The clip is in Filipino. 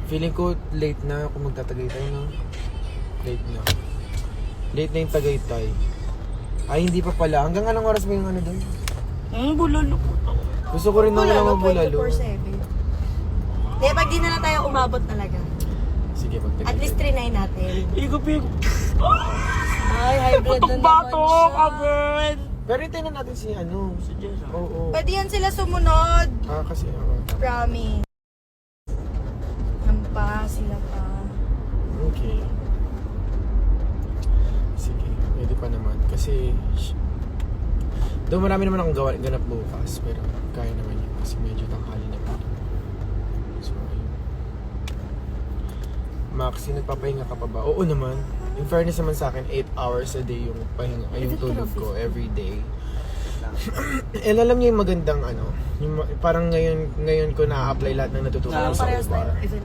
Feeling ko late na kung magtatagaytay, no? Late na. Late na yung Tagaytay. Ay, hindi pa pala. Hanggang anong oras ba yung ano doon? Bulalo po to. Gusto ko rin ng walang bulalo. 24/7. Di, pag di na lang tayo umabot talaga. Sige, pagtagaytay. At least 3-9 natin. Ikapik. Ay, high blood na naman Bato siya. agad. Pero hintayin na natin si ano. Si Jess, ah. Oo. Pwede yan sila sumunod. Kasi Promise. Yan pa, sila pa. okay. Sige, pwede pa naman. Kasi, doon marami naman akong ganap bukas. Pero kaya naman yun. Kasi medyo tanghali na po. So, ayun. Maxi, nagpapahinga ka pa ba? Oo naman. In fairness naman sa akin, 8 hours a day yung pahinga, ay yung tulog ko every day. And alam niyo yung magandang ano, yung, parang ngayon ko na-apply lahat ng natutunan ko sa Parehas bar. tayo.